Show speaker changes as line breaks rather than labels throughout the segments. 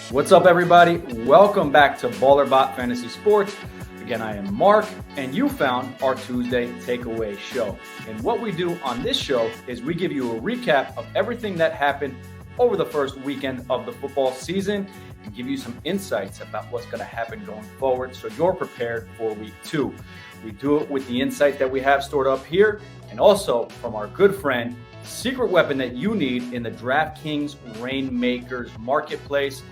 What's up, everybody? Welcome back to BallerBot Fantasy Sports. Again, I am Mark, and you found our Tuesday Takeaway Show. And what we do on this show is we give you a recap of everything that happened over the first weekend of the football season and give you some insights about what's going to happen going forward so you're prepared for week 2. We do it with the insight that we have stored up here and also from our good friend, secret weapon that you need in the DraftKings Reignmakers marketplace,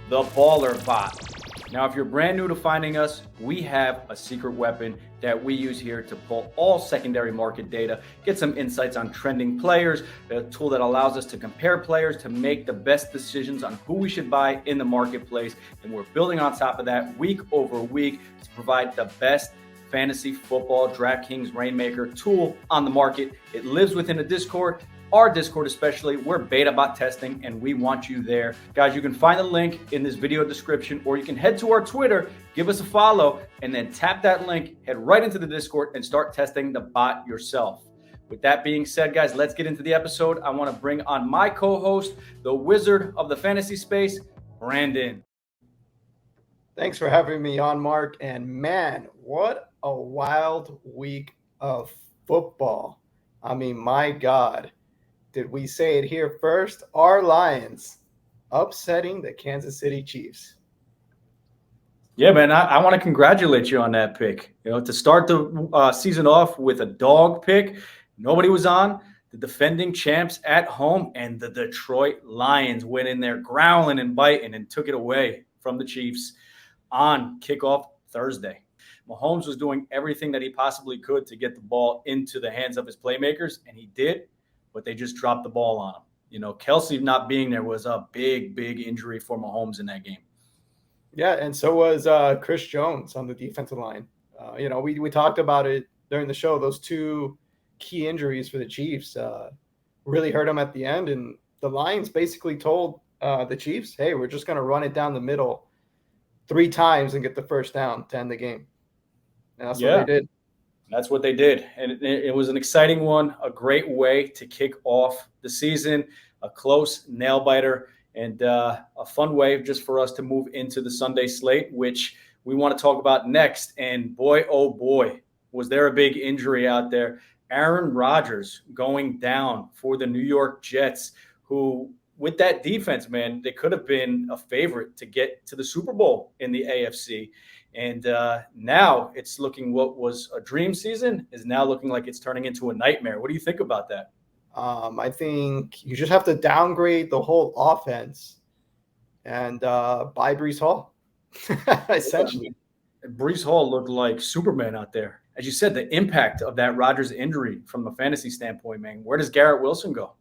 the BallerBot. Now, if you're brand new to finding us, we have a secret weapon that we use here to pull all secondary market data, get some insights on trending players, a tool that allows us to compare players to make the best decisions on who we should buy in the marketplace. And we're building on top of that week over week to provide the best fantasy football DraftKings Reignmaker tool on the market. It lives within a Discord. Our Discord especially, we're beta bot testing and we want you there. Guys, you can find the link in this video description or you can head to our Twitter, give us a follow, and then tap that link, head right into the Discord and start testing the bot yourself. With that being said, guys, let's get into the episode. I want to bring on my co-host, the wizard of the fantasy space, Brandon.
Thanks for having me on, Mark. And man, what a wild week of football. I mean, my God. Did we say it here first? Our Lions upsetting the Kansas City Chiefs.
Yeah, man, I want to congratulate you on that pick. You know, to start the season off with a dog pick, nobody was on. The defending champs at home and the Detroit Lions went in there growling and biting and took it away from the Chiefs on kickoff Thursday. Mahomes was doing everything that he possibly could to get the ball into the hands of his playmakers, and he did. But they just dropped the ball on him. You know, Kelsey not being there was a big injury for Mahomes in that game.
Yeah, and so was Chris Jones on the defensive line. We talked about it during the show. Those two key injuries for the Chiefs really hurt them at the end. And the Lions basically told the Chiefs, hey, we're just going to run it down the middle 3 times and get the first down to end the game. And that's what they did.
That's what they did. And it was an exciting one, a great way to kick off the season, a close nail-biter, and a fun way just for us to move into the Sunday slate, which we want to talk about next. And boy, oh boy, was there a big injury out there. Aaron Rodgers going down for the New York Jets, who with that defense, man, they could have been a favorite to get to the Super Bowl in the AFC. And now it's looking what was a dream season is now looking like it's turning into a nightmare. What do you think about that?
I think you just have to downgrade the whole offense and buy Breece Hall, essentially.
Breece Hall looked like Superman out there. As you said, the impact of that Rodgers injury from a fantasy standpoint, man, where does Garrett Wilson go?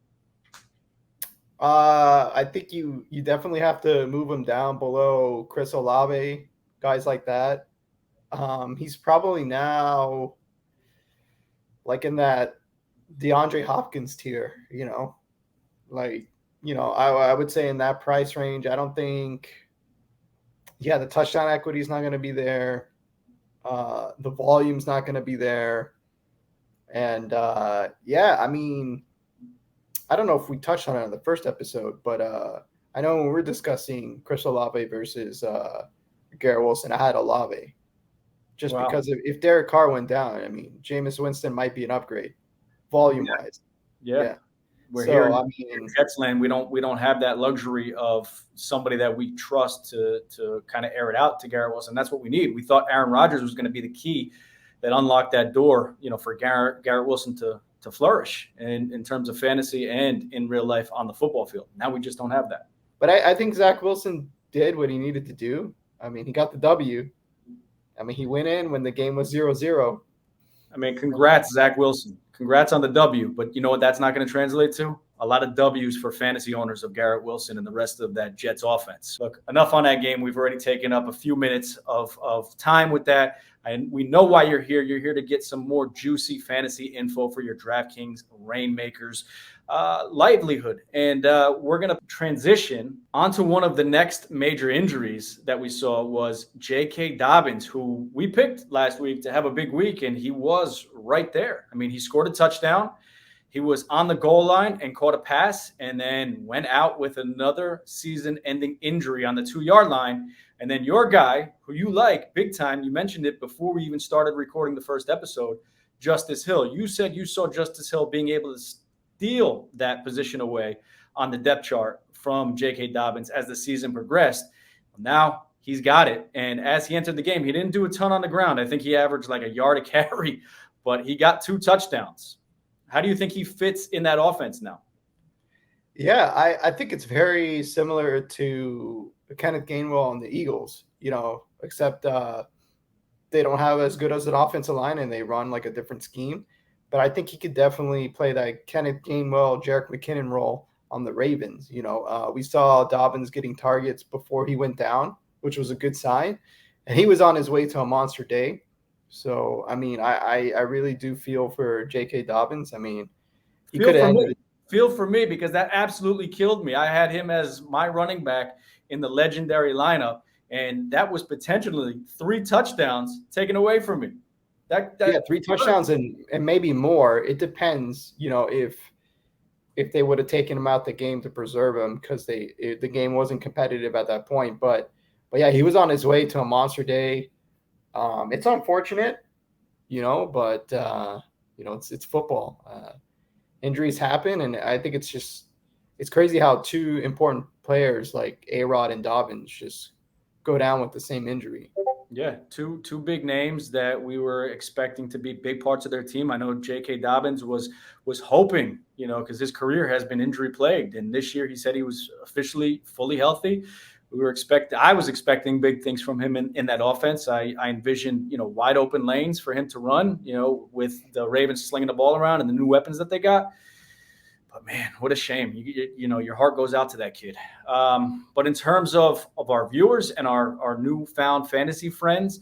I think you definitely have to move him down below Chris Olave, guys like that. He's probably now like in that DeAndre Hopkins tier, I would say in that price range. I don't think, the touchdown equity is not going to be there. The volume's not going to be there. And I don't know if we touched on it in the first episode, but I know when we were discussing Chris Olave versus Garrett Wilson, I had Olave just because if Derek Carr went down, Jameis Winston might be an upgrade volume-wise.
Yeah. We're here in Jets land. We don't have that luxury of somebody that we trust to kind of air it out to Garrett Wilson. That's what we need. We thought Aaron Rodgers was going to be the key that unlocked that door, for Garrett Wilson to flourish in terms of fantasy and in real life on the football field. Now we just don't have that.
But I think Zach Wilson did what he needed to do. He got the W. He went in when the game was 0-0.
Congrats, Zach Wilson. Congrats on the W. But you know what that's not going to translate to? A lot of W's for fantasy owners of Garrett Wilson and the rest of that Jets offense. Look, enough on that game. We've already taken up a few minutes of time with that. And we know why you're here. You're here to get some more juicy fantasy info for your DraftKings Reignmakers livelihood. And we're going to transition onto one of the next major injuries that we saw was J.K. Dobbins, who we picked last week to have a big week, and he was right there. He scored a touchdown. He was on the goal line and caught a pass and then went out with another season-ending injury on the 2-yard line. And then your guy, who you like big time, you mentioned it before we even started recording the first episode, Justice Hill. You said you saw Justice Hill being able to steal that position away on the depth chart from J.K. Dobbins as the season progressed. Now he's got it. And as he entered the game, he didn't do a ton on the ground. I think he averaged like a yard a carry, but he got 2 touchdowns. How do you think he fits in that offense now?
Yeah, I think it's very similar to Kenneth Gainwell on the Eagles, except they don't have as good as an offensive line and they run like a different scheme. But I think he could definitely play that Kenneth Gainwell, Jerick McKinnon role on the Ravens. We saw Dobbins getting targets before he went down, which was a good sign. And he was on his way to a monster day. So, I mean, I really do feel for J.K. Dobbins. I mean, he could have ended it.
Feel for me because that absolutely killed me. I had him as my running back in the legendary lineup, and that was potentially 3 touchdowns taken away from me. That
3 touchdowns and maybe more. It depends, if they would have taken him out the game to preserve him because the game wasn't competitive at that point. But yeah, he was on his way to a monster day. It's unfortunate, but it's football. Injuries happen, and I think it's crazy how 2 important players like A-Rod and Dobbins just go down with the same injury.
Yeah, two big names that we were expecting to be big parts of their team. I know J.K. Dobbins was hoping, because his career has been injury plagued, and this year he said he was officially fully healthy. I was expecting big things from him in that offense. I envisioned, wide open lanes for him to run, with the Ravens slinging the ball around and the new weapons that they got. But man, what a shame. Your heart goes out to that kid. But in terms of our viewers and our newfound fantasy friends,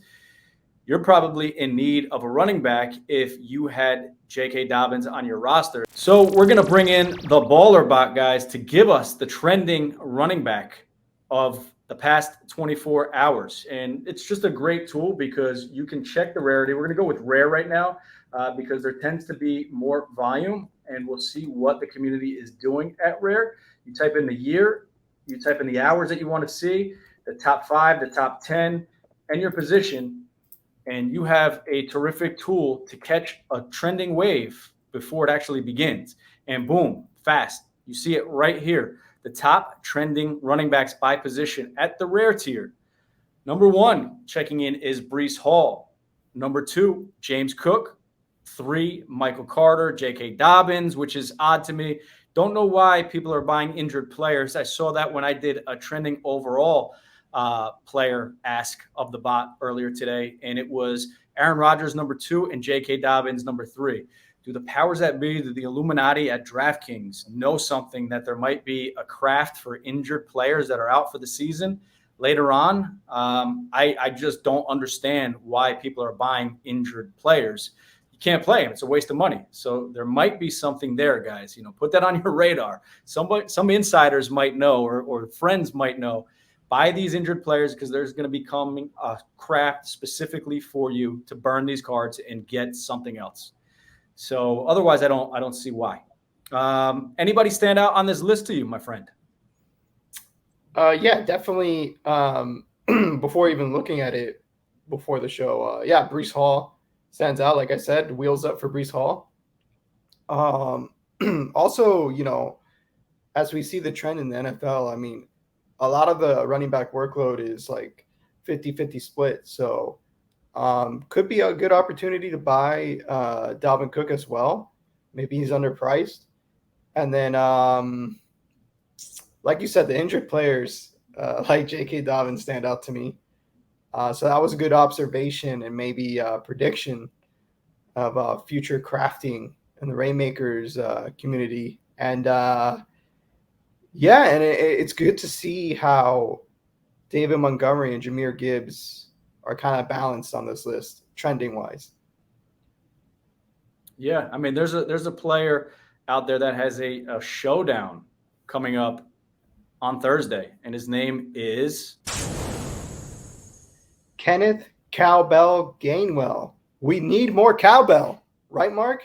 you're probably in need of a running back if you had J.K. Dobbins on your roster. So we're going to bring in the BallerBot guys to give us the trending running back of the past 24 hours. And it's just a great tool because you can check the rarity. We're going to go with rare right now because there tends to be more volume, and we'll see what the community is doing at rare. You type in the year, you type in the hours that you want to see, the top 5, the top 10, and your position, and you have a terrific tool to catch a trending wave before it actually begins. And boom, fast. You see it right here. The top trending running backs by position at the rare tier. Number 1 checking in is Breece Hall. Number 2, James Cook. 3, Michael Carter, J.K. Dobbins, which is odd to me. Don't know why people are buying injured players. I saw that when I did a trending overall player ask of the bot earlier today, and it was Aaron Rodgers number 2 and J.K. Dobbins number 3. Do the powers that be, do the Illuminati at DraftKings know something that there might be a craft for injured players that are out for the season later on? I just don't understand why people are buying injured players. You can't play them. It's a waste of money. So there might be something there, guys. Put that on your radar. Some insiders might know or friends might know. Buy these injured players because there's going to be coming a craft specifically for you to burn these cards and get something else. So otherwise, I don't see why. Anybody stand out on this list to you, my friend?
Yeah, definitely. Before even looking at it before the show, Breece Hall stands out. Like I said, wheels up for Breece Hall. Also, as we see the trend in the NFL, I mean, a lot of the running back workload is like 50-50 split. So could be a good opportunity to buy Dalvin Cook as well. Maybe he's underpriced. And then, like you said, the injured players like J.K. Dobbins stand out to me. So that was a good observation and maybe a prediction of future crafting in the Reignmakers community. And it's good to see how David Montgomery and Jahmyr Gibbs are kind of balanced on this list, trending wise.
Yeah, I mean, there's a player out there that has a showdown coming up on Thursday, and his name is
Kenneth Cowbell Gainwell. We need more cowbell, right, Mark?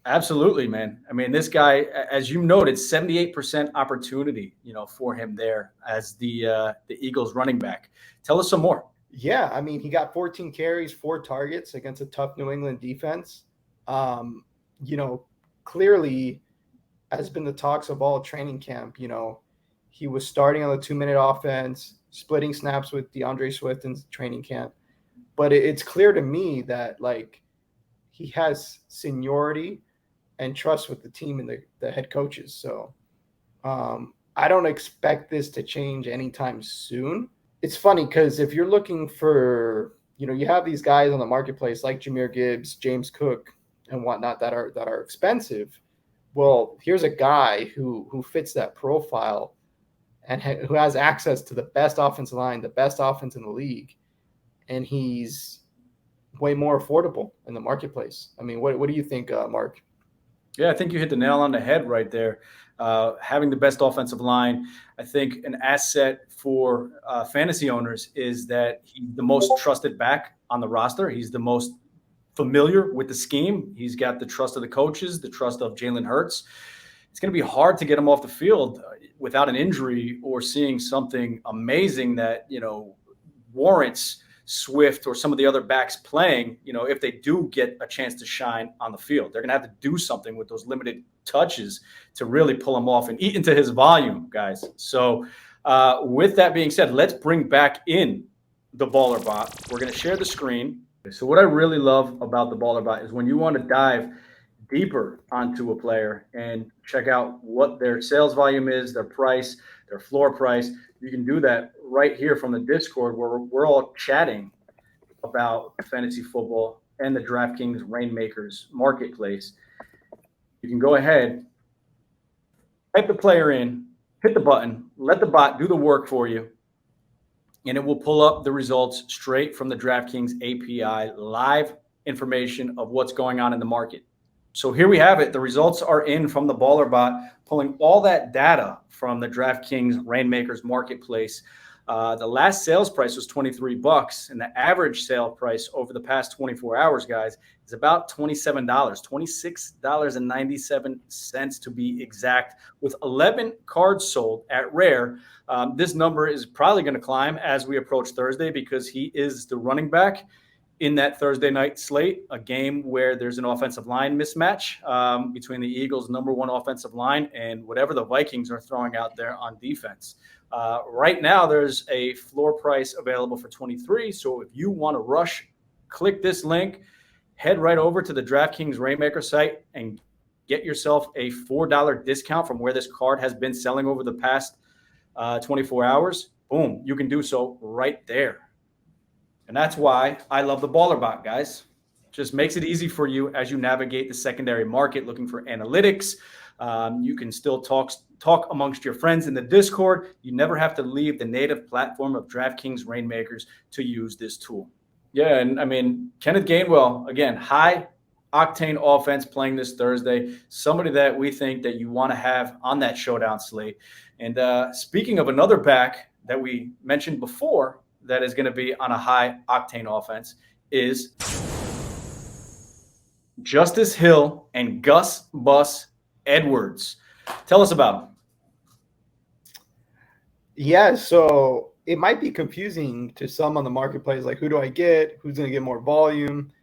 Absolutely, man. I mean, this guy, as you noted, 78% opportunity, for him there as the Eagles running back. Tell us some more.
Yeah, I mean, he got 14 carries, 4 targets against a tough New England defense. Um, you know, Clearly has been the talks of all training camp. He was starting on the 2-minute offense, splitting snaps with DeAndre Swift in training camp. But it's clear to me that like he has seniority and trust with the team and the head coaches. So I don't expect this to change anytime soon. It's funny because if you're looking for, you have these guys on the marketplace like Jahmyr Gibbs, James Cook, and whatnot that are expensive. Well, here's a guy who fits that profile and who has access to the best offensive line, the best offense in the league, and he's way more affordable in the marketplace. I mean, what do you think, Mark?
Yeah, I think you hit the nail on the head right there. Having the best offensive line, I think an asset for fantasy owners is that he's the most trusted back on the roster. He's the most familiar with the scheme. He's got the trust of the coaches, the trust of Jalen Hurts. It's going to be hard to get him off the field without an injury or seeing something amazing that, warrants Swift or some of the other backs playing, if they do get a chance to shine on the field. They're going to have to do something with those limited touches to really pull him off and eat into his volume, guys. So with that being said, let's bring back in the BallerBot. We're going to share the screen. So what I really love about the BallerBot is when you want to dive deeper onto a player and check out what their sales volume is, their price, their floor price. You can do that right here from the Discord where we're all chatting about fantasy football and the DraftKings Reignmakers marketplace. You can go ahead, type the player in, hit the button, let the bot do the work for you, and it will pull up the results straight from the DraftKings API, live information of what's going on in the market. So here we have it. The results are in from the BallerBot, pulling all that data from the DraftKings Reignmakers marketplace. The last sales price was $23, and the average sale price over the past 24 hours, guys, is about $27, $26.97 to be exact, with 11 cards sold at rare. This number is probably going to climb as we approach Thursday because he is the running back in that Thursday night slate, a game where there's an offensive line mismatch between the Eagles' number one offensive line and whatever the Vikings are throwing out there on defense. Right now, there's a floor price available for 23. So if you want to rush, click this link, head right over to the DraftKings Reignmaker site and get yourself a $4 discount from where this card has been selling over the past 24 hours. Boom, you can do so right there. And that's why I love the BallerBot, guys. Just makes it easy for you as you navigate the secondary market looking for analytics. You can still talk amongst your friends in the Discord. You never have to leave the native platform of DraftKings Reignmakers to use this tool. Yeah, and I mean, Kenneth Gainwell, again, high octane offense playing this Thursday. Somebody that we think that you want to have on that showdown slate. And speaking of another back that we mentioned before, that is going to be on a high octane offense is Justice Hill and Gus Bus Edwards. Tell us about them.
Yeah, so it might be confusing to some on the marketplace. Like, who do I get? Who's going to get more volume?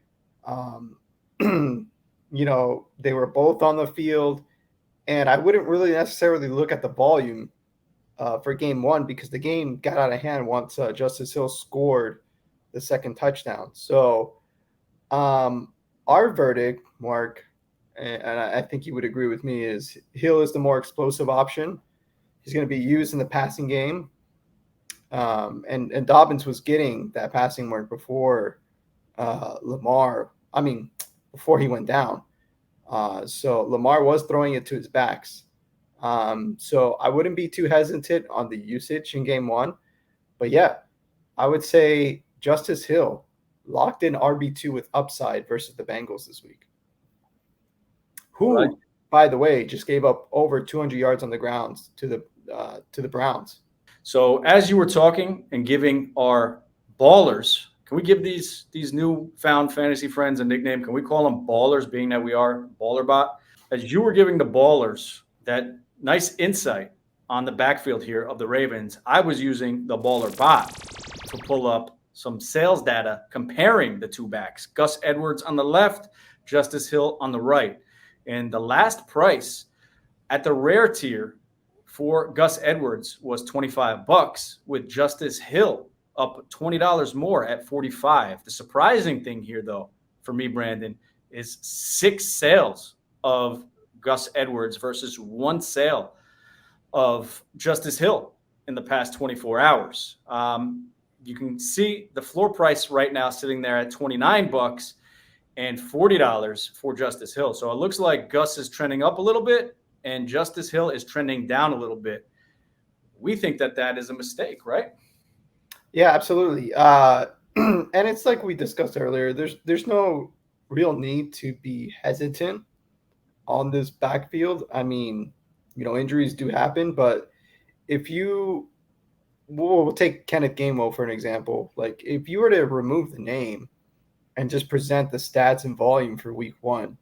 They were both on the field, and I wouldn't really necessarily look at the volume for game one because the game got out of hand once Justice Hill scored the second touchdown. So our verdict, Mark, and I think you would agree with me, is Hill is the more explosive option. He's going to be used in the passing game. And Dobbins was getting that passing work before before he went down. So Lamar was throwing it to his backs. So I wouldn't be too hesitant on the usage in game one. But yeah, I would say Justice Hill locked in RB2 with upside versus the Bengals this week. Who, right, by the way, just gave up over 200 yards on the ground to the Browns.
So as you were talking and giving our ballers Can we give these newfound fantasy friends a nickname? Can we call them ballers, being that we are BallerBot? As you were giving the ballers that nice insight on the backfield here of the Ravens, I was using the BallerBot to pull up some sales data comparing the two backs. Gus Edwards on the left, Justice Hill on the right. And the last price at the rare tier for Gus Edwards was $25, with Justice Hill up $20 more at $45. The surprising thing here, though, for me, Brandon, is 6 sales of Gus Edwards versus 1 sale of Justice Hill in the past 24 hours. You can see the floor price right now sitting there at $29 and $40 for Justice Hill. So it looks like Gus is trending up a little bit and Justice Hill is trending down a little bit. We think that is a mistake, right?
Yeah, absolutely. And it's like we discussed earlier, there's no real need to be hesitant on this backfield. I mean, injuries do happen, but if we'll take Kenneth Gainwell for an example. Like, if you were to remove the name and just present the stats and volume for week 1,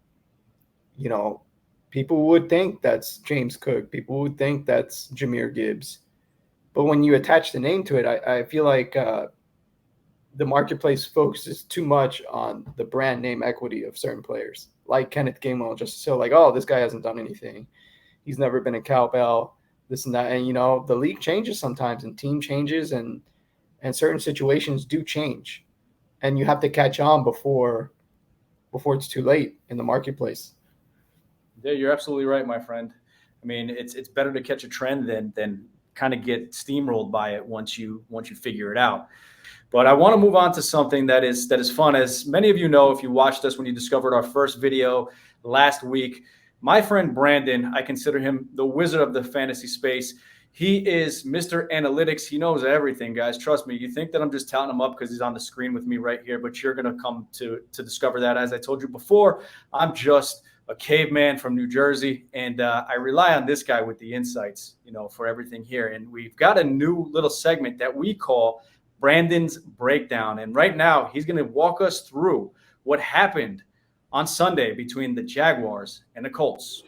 people would think that's James Cook. People would think that's Jahmyr Gibbs. But when you attach the name to it, I feel like the marketplace focuses too much on the brand name equity of certain players, like Kenneth Gainwell, just so like, oh, this guy hasn't done anything. He's never been a cowbell, this and that. And, the league changes sometimes and team changes and certain situations do change. And you have to catch on before it's too late in the marketplace.
Yeah, you're absolutely right, my friend. I mean, it's better to catch a trend than kind of get steamrolled by it once you figure it out. But I want to move on to something that is fun. As many of you know, if you watched us when you discovered our first video last week, my friend Brandon, I consider him the wizard of the fantasy space. He is Mr. Analytics. He knows everything, guys. Trust me. You think that I'm just touting him up because he's on the screen with me right here, but you're going to come to discover that. As I told you before, I'm just a caveman from New Jersey, and I rely on this guy with the insights, for everything here. And we've got a new little segment that we call Brandon's Breakdown. And right now, he's going to walk us through what happened on Sunday between the Jaguars and the Colts.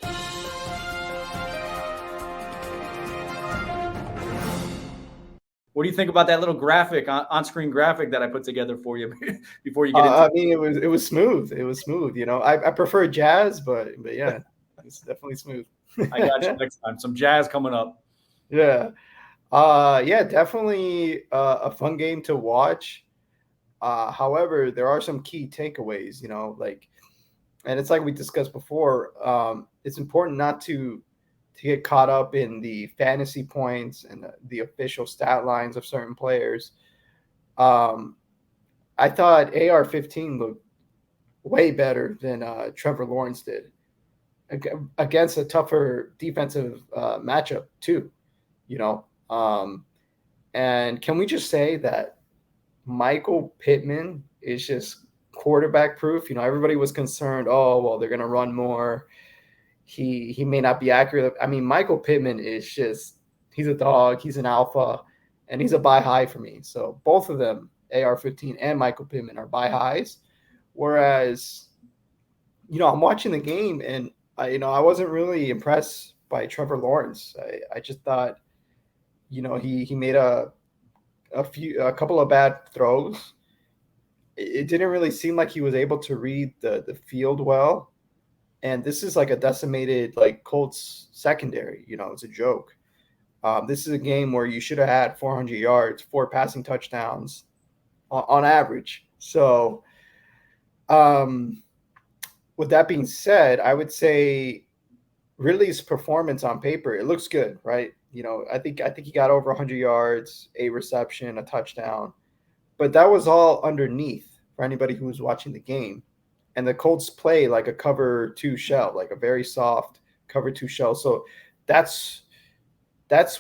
What do you think about that little graphic, on-screen graphic that I put together for you before you get into
I mean, it was smooth. It was smooth. I prefer jazz, but yeah, it's definitely smooth.
I got you next time. Some jazz coming up.
Yeah. Yeah, definitely a fun game to watch. However, there are some key takeaways, and it's like we discussed before. It's important not to get caught up in the fantasy points and the official stat lines of certain players. I thought AR-15 looked way better than Trevor Lawrence did against a tougher defensive matchup too, and can we just say that Michael Pittman is just quarterback proof? Everybody was concerned, oh, well, they're going to run more. He may not be accurate. I mean, Michael Pittman is just, he's a dog. He's an alpha, and he's a buy high for me. So both of them, AR-15 and Michael Pittman, are buy highs. Whereas, I'm watching the game, and I wasn't really impressed by Trevor Lawrence. I just thought, he made a couple of bad throws. It didn't really seem like he was able to read the field well. And this is like a decimated Colts secondary. It's a joke. This is a game where you should have had 400 yards, 4 passing touchdowns on average. So, with that being said, I would say Ridley's performance on paper, it looks good, right? I think he got over 100 yards, 8 reception, a touchdown, but that was all underneath for anybody who was watching the game. And the Colts play like a cover 2 shell, like a very soft cover 2 shell. So that's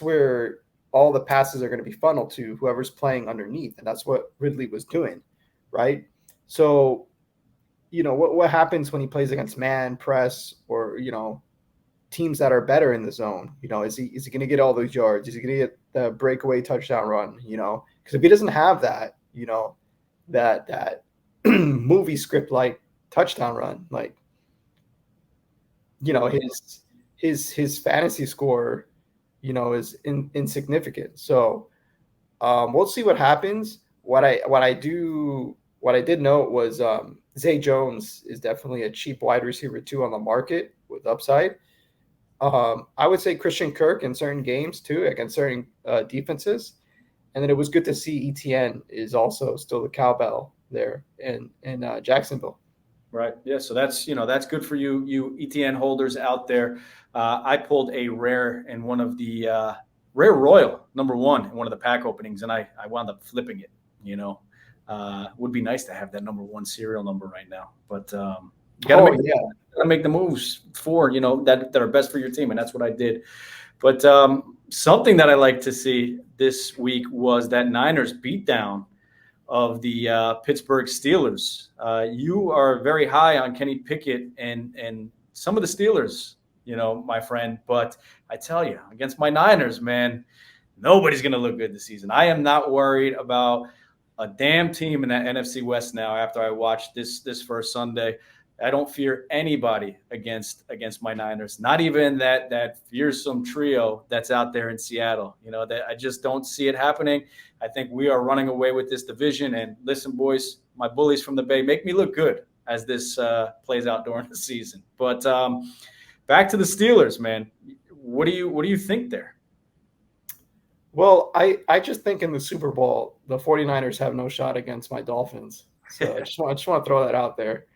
where all the passes are going to be funneled to whoever's playing underneath. And that's what Ridley was doing, right? So, what happens when he plays against man, press, or, teams that are better in the zone? Is he going to get all those yards? Is he going to get the breakaway touchdown run? Because if he doesn't have that, that movie script like touchdown run. Like, his fantasy score, is insignificant. So we'll see what happens. What I did note was Zay Jones is definitely a cheap wide receiver too on the market with upside. I would say Christian Kirk in certain games too, against certain defenses. And then it was good to see ETN is also still the cowbell there in Jacksonville.
Right. Yeah. So that's good for you ETN holders out there. I pulled a rare in one of the rare royal #1 in one of the pack openings, and I wound up flipping it. Would be nice to have that #1 serial number right now, but you gotta make the moves for that are best for your team, and that's what I did. But something that I like to see this week was that Niners beatdown of the Pittsburgh Steelers. You are very high on Kenny Pickett and some of the Steelers, my friend. But I tell you, against my Niners, man, nobody's going to look good this season. I am not worried about a damn team in that NFC West now after I watched this first Sunday. I don't fear anybody against my Niners, not even that fearsome trio that's out there in Seattle. That I just don't see it happening. I think we are running away with this division. And listen, boys, my bullies from the Bay, make me look good as this plays out during the season. But back to the Steelers, man. What do you think there?
Well, I just think in the Super Bowl, the 49ers have no shot against my Dolphins. So I just want to throw that out there.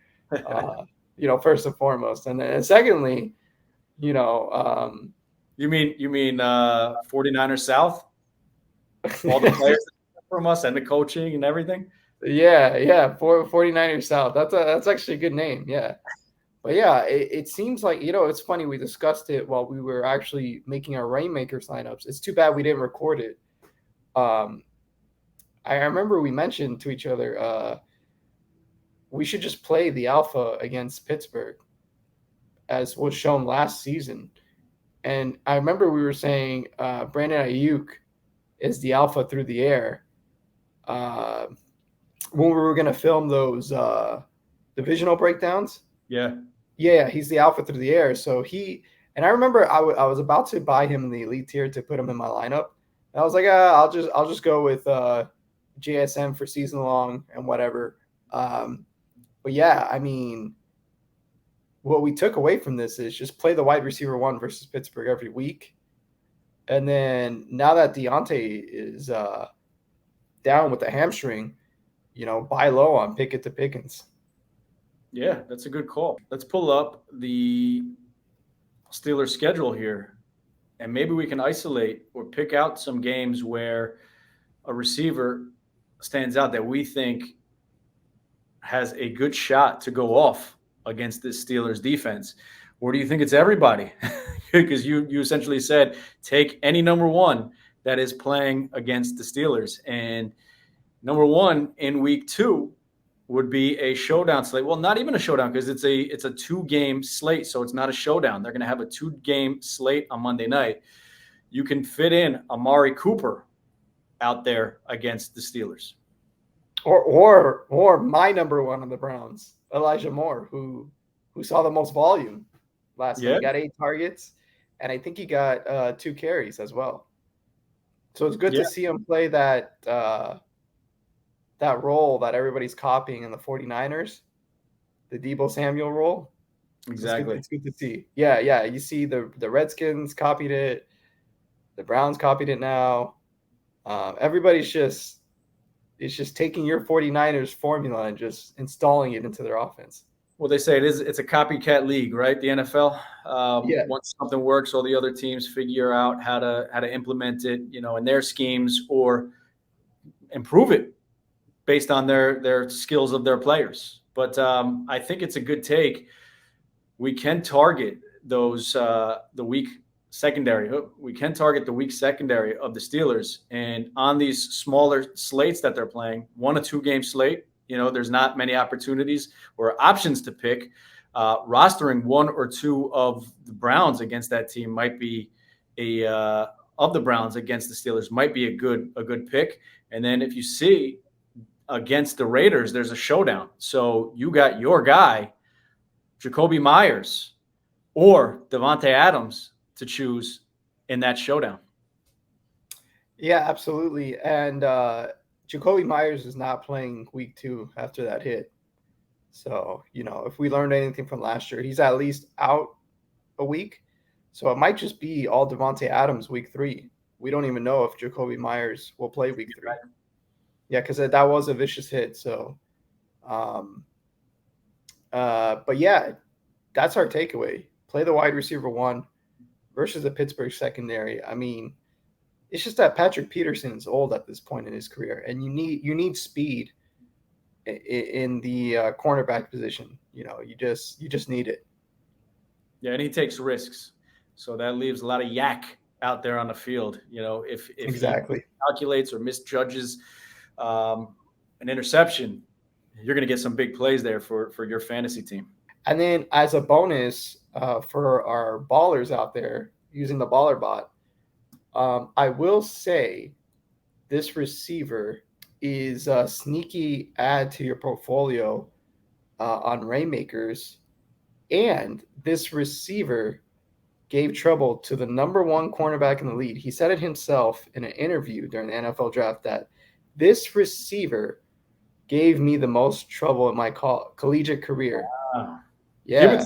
First and foremost, and then secondly, you mean
49ers South, all the players from us and the coaching and everything.
Yeah, 49ers South. That's actually a good name. Yeah, but yeah, it seems like it's funny. We discussed it while we were actually making our Reignmakers lineups. It's too bad we didn't record it. I remember we mentioned to each other. We should just play the alpha against Pittsburgh, as was shown last season. And I remember we were saying Brandon Ayuk is the alpha through the air when we were going to film those divisional breakdowns.
Yeah,
he's the alpha through the air. So and I remember I was about to buy him in the elite tier to put him in my lineup. And I was like, I'll just go with JSM for season long and whatever. But yeah, I mean, what we took away from this is just play the wide receiver 1 versus Pittsburgh every week. And then now that Deontay is down with the hamstring, buy low on Pickett to Pickens.
Yeah, that's a good call. Let's pull up the Steelers schedule here, and maybe we can isolate or pick out some games where a receiver stands out that we think has a good shot to go off against this Steelers defense. Or do you think it's everybody? Because you essentially said take any #1 that is playing against the Steelers. And #1 in week 2 would be a showdown slate. Well, not even a showdown, because it's a 2-game slate, so it's not a showdown. They're going to have a 2-game slate on Monday night. You can fit in Amari Cooper out there against the Steelers.
Or my #1 on the Browns, Elijah Moore, who saw the most volume last night. He got 8 targets, and I think he got 2 carries as well. So it's good to see him play that role that everybody's copying in the 49ers, the Deebo Samuel role.
Exactly.
It's good to see. Yeah. You see the Redskins copied it. The Browns copied it now. Everybody's just taking your 49ers formula and just installing it into their offense.
Well, they say it's a copycat league, right? The NFL. Once something works, all the other teams figure out how to implement it, in their schemes or improve it based on their skills of their players. But I think it's a good take. We can target those the weak secondary. We can target the weak secondary of the Steelers, and on these smaller slates that they're playing, 1 or 2 game slate. There's not many opportunities or options to pick. Rostering 1 or 2 of the Browns against that team might be of the Browns against the Steelers might be a good pick. And then if you see against the Raiders, there's a showdown. So you got your guy, Jacoby Myers, or Devontae Adams to choose in that showdown.
Yeah, absolutely. And Jacoby Myers is not playing week 2 after that hit. So, if we learned anything from last year, he's at least out a week. So it might just be all Devontae Adams week 3. We don't even know if Jacoby Myers will play week 3. Yeah, because that was a vicious hit. So, but yeah, that's our takeaway. Play the wide receiver 1 versus the Pittsburgh secondary. I mean, it's just that Patrick Peterson is old at this point in his career, and you need speed in the cornerback position. You just need it.
Yeah, and he takes risks, so that leaves a lot of yak out there on the field. If
exactly
he calculates or misjudges an interception, you're going to get some big plays there for your fantasy team.
And then as a bonus for our ballers out there using the BallerBot, I will say this receiver is a sneaky add to your portfolio on Reignmakers. And this receiver gave trouble to the number 1 cornerback in the league. He said it himself in an interview during the NFL draft that this receiver gave me the most trouble in my collegiate career.
Wow.
Yeah.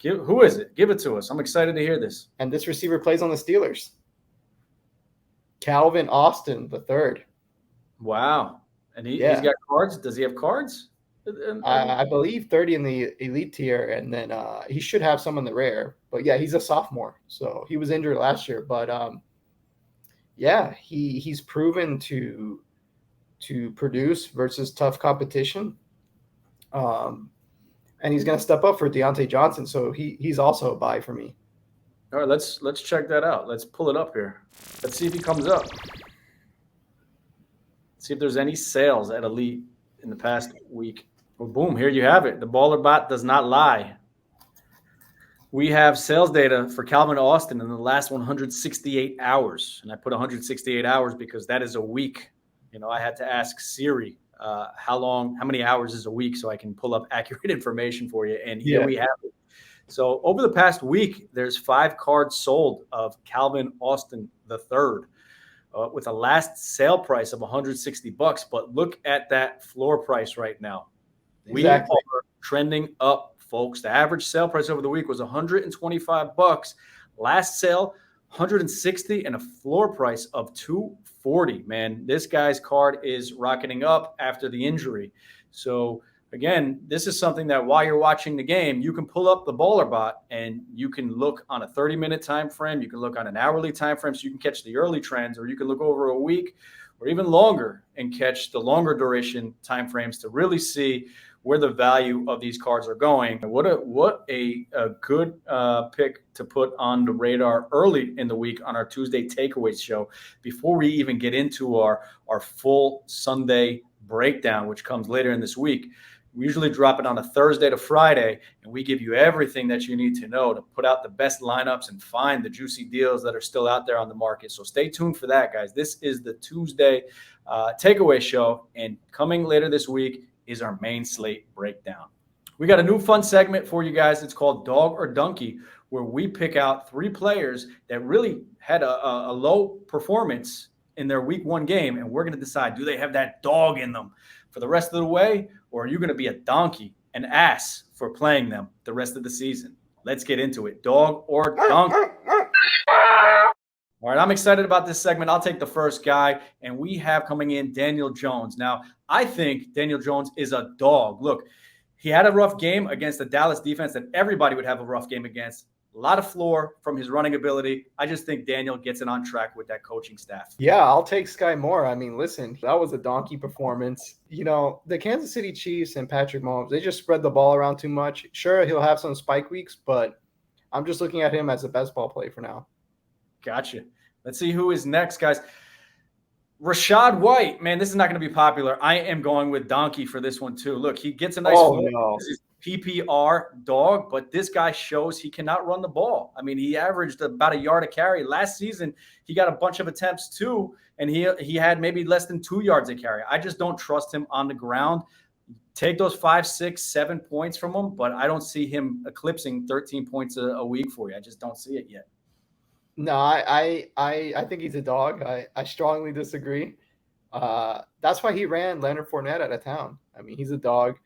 Who is it? Give it to us. I'm excited to hear this.
And this receiver plays on the Steelers. Calvin Austin III.
Wow. And he's got cards? Does he have cards?
I believe 30 in the elite tier, and then he should have some in the rare. But yeah, he's a sophomore, so he was injured last year. But he's proven to produce versus tough competition. And he's going to step up for Deontay Johnson, so he's also a buy for me.
All right, let's check that out. Let's pull it up here. Let's see if he comes up. See if there's any sales at Elite in the past week. Well, boom, here you have it. The BallerBot does not lie. We have sales data for Calvin Austin in the last 168 hours. And I put 168 hours because that is a week. I had to ask Siri how many hours is a week so I can pull up accurate information for you. And here we have it. So over the past week, there's 5 cards sold of Calvin Austin III with a last sale price of $160. But look at that floor price right now. We are trending up, folks. The average sale price over the week was $125. Last sale, $160, and a floor price of $240. Man, this guy's card is rocketing up after the injury. So again, this is something that while you're watching the game, you can pull up the BallerBot and you can look on a 30-minute time frame. You can look on an hourly time frame so you can catch the early trends, or you can look over a week or even longer and catch the longer duration time frames to really see where the value of these cards are going. What a good pick to put on the radar early in the week on our Tuesday Takeaways show before we even get into our full Sunday breakdown, which comes later in this week. We usually drop it on a Thursday to Friday, and we give you everything that you need to know to put out the best lineups and find the juicy deals that are still out there on the market. So stay tuned for that, guys. This is the Tuesday Takeaway show, and coming later this week is our main slate breakdown. We got a new fun segment for you guys. It's called Dog or Donkey, where we pick out 3 players that really had a low performance in their week 1 game, and we're going to decide, do they have that dog in them for the rest of the way, or are you going to be a donkey, an ass for playing them the rest of the season? Let's get into it. Dog or donkey? All right, I'm excited about this segment. I'll take the first guy, and we have coming in Daniel Jones. Now, I think Daniel Jones is a dog. Look, he had a rough game against the Dallas defense that everybody would have a rough game against. A lot of floor from his running ability. I just think Daniel gets it on track with that coaching staff.
Yeah, I'll take Sky Moore. I mean, listen, that was a donkey performance. The Kansas City Chiefs and Patrick Mahomes, they just spread the ball around too much. Sure, he'll have some spike weeks, but I'm just looking at him as a best ball play for now.
Gotcha. Let's see who is next, guys. Rashad White, man, this is not going to be popular. I am going with Donkey for this one too. Look, he gets a nice This is PPR dog, but this guy shows he cannot run the ball. I mean, he averaged about a yard a carry. Last season, he got a bunch of attempts too, and he had maybe less than 2 yards a carry. I just don't trust him on the ground. Take those 5, 6, 7 points from him, but I don't see him eclipsing 13 points a week for you. I just don't see it yet.
No, I think he's a dog. I strongly disagree. That's why he ran Leonard Fournette out of town. I mean, he's a dog.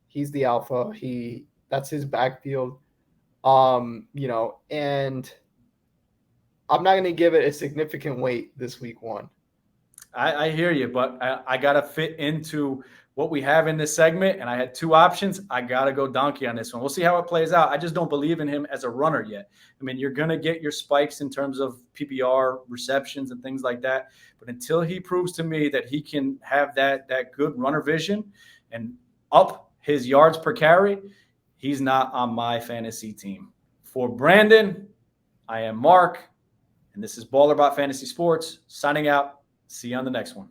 He's the alpha. That's his backfield. And I'm not going to give it a significant weight this week 1.
I hear you, but I got to fit into what we have in this segment, and I had 2 options. I got to go Donkey on this one. We'll see how it plays out. I just don't believe in him as a runner yet. I mean, you're going to get your spikes in terms of PPR receptions and things like that, but until he proves to me that he can have that good runner vision and up his yards per carry, he's not on my fantasy team. For Brandon, I am Mark, and this is BallerBot Fantasy Sports, signing out. See you on the next one.